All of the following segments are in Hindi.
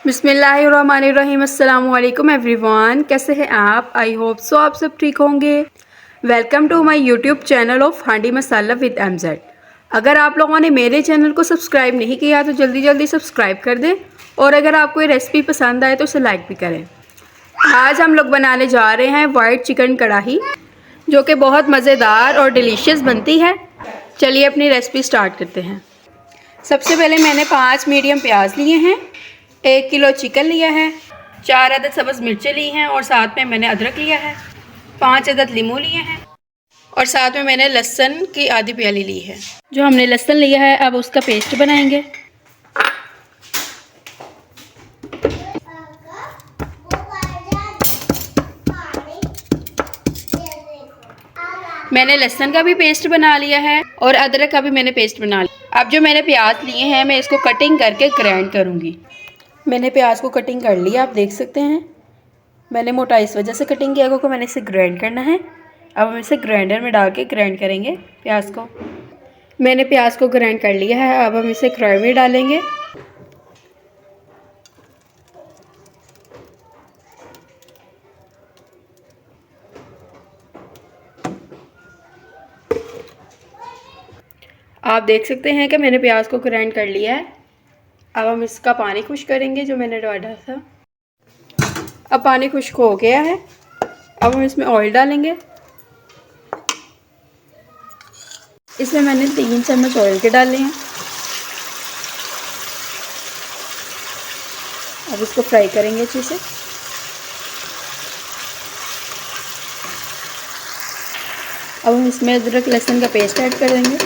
बिस्मिल्लाहिर्रहमानिर्रहीम। अस्सलाम वालेकुम एवरीवन, कैसे हैं आप? आई होप सो आप सब ठीक होंगे। Welcome to my YouTube channel of Handi Masala with Mz. अगर आप लोगों ने मेरे चैनल को सब्सक्राइब नहीं किया तो जल्दी जल्दी सब्सक्राइब कर दें, और अगर आपको ये रेसिपी पसंद आए तो उसे लाइक भी करें। आज हम लोग बनाने जा रहे हैं वाइट चिकन कढ़ाई, जो कि बहुत मज़ेदार और डिलीशियस बनती है। चलिए अपनी रेसिपी स्टार्ट करते हैं। सबसे पहले मैंने 5 मीडियम प्याज लिए हैं, 1 किलो चिकन लिया है, 4 अदद सब्ज़ मिर्चें ली हैं, और साथ में मैंने अदरक लिया है, 5 अदद लीमू लिए हैं, और साथ में मैंने लहसुन की आधी प्याली ली है। जो हमने लहसुन लिया है अब उसका पेस्ट बनाएंगे। मैंने लहसुन का भी पेस्ट बना लिया है और अदरक का भी मैंने पेस्ट बना लिया। अब जो मैंने प्याज लिए हैं मैं इसको कटिंग करके ग्राइंड करूँगी। मैंने प्याज को कटिंग कर लिया, आप देख सकते हैं। मैंने मोटाई इस वजह से कटिंग किया क्योंकि मैंने इसे ग्राइंड करना है। अब हम इसे ग्राइंडर में डाल के ग्राइंड करेंगे प्याज को। मैंने प्याज को ग्राइंड कर लिया है, अब हम इसे कढ़ाई में डालेंगे। आप देख सकते हैं कि मैंने प्याज को ग्राइंड कर लिया है। अब हम इसका पानी खुश करेंगे जो मैंने डाला था। अब पानी खुश्क हो गया है, अब हम इसमें ऑयल डालेंगे। इसमें मैंने 3 चम्मच ऑयल के डाले हैं। अब इसको फ्राई करेंगे अच्छे से। अब हम इसमें अदरक लहसुन का पेस्ट ऐड कर देंगे।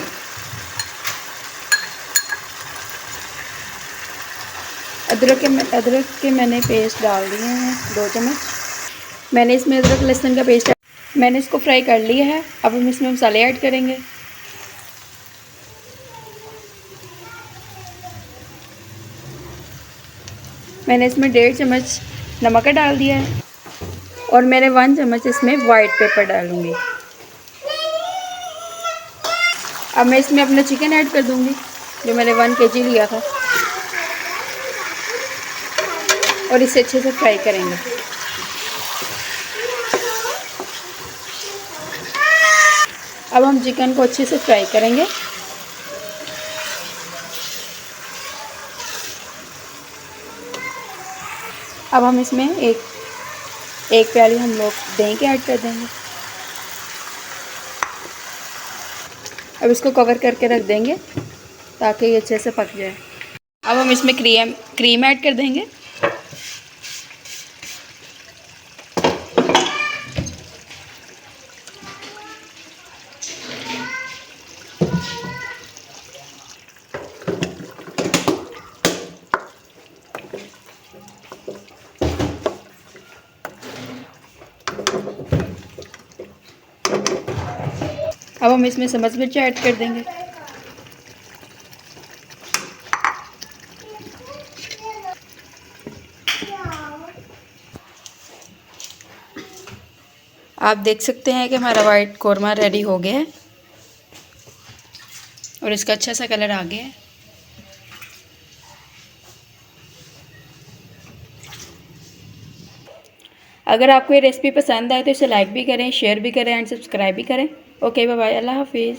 अदरक के मैंने पेस्ट डाल दिए हैं 2 चम्मच। मैंने इसमें अदरक लहसुन का पेस्ट मैंने इसको फ्राई कर लिया है। अब हम इसमें मसाले ऐड करेंगे। मैंने इसमें 1.5 चम्मच नमक डाल दिया है, और मैंने 1 चम्मच इसमें वाइट पेपर डालूँगी। अब मैं इसमें अपना चिकन ऐड कर दूँगी जो मैंने 1 kg लिया था, और इसे अच्छे से फ्राई करेंगे। अब हम चिकन को अच्छे से फ्राई करेंगे। अब हम इसमें एक प्याली हम लोग दही के ऐड कर देंगे। अब इसको कवर करके रख देंगे ताकि ये अच्छे से पक जाए। अब हम इसमें क्रीम ऐड कर देंगे। अब हम इसमें सब्ज़ मिर्च ऐड कर देंगे। आप देख सकते हैं कि हमारा वाइट कोरमा रेडी हो गया है और इसका अच्छा सा कलर आ गया है। अगर आपको ये रेसिपी पसंद आए तो इसे लाइक भी करें, शेयर भी करें एंड सब्सक्राइब भी करें। ओके, बाय बाय, अल्लाह हाफिज़।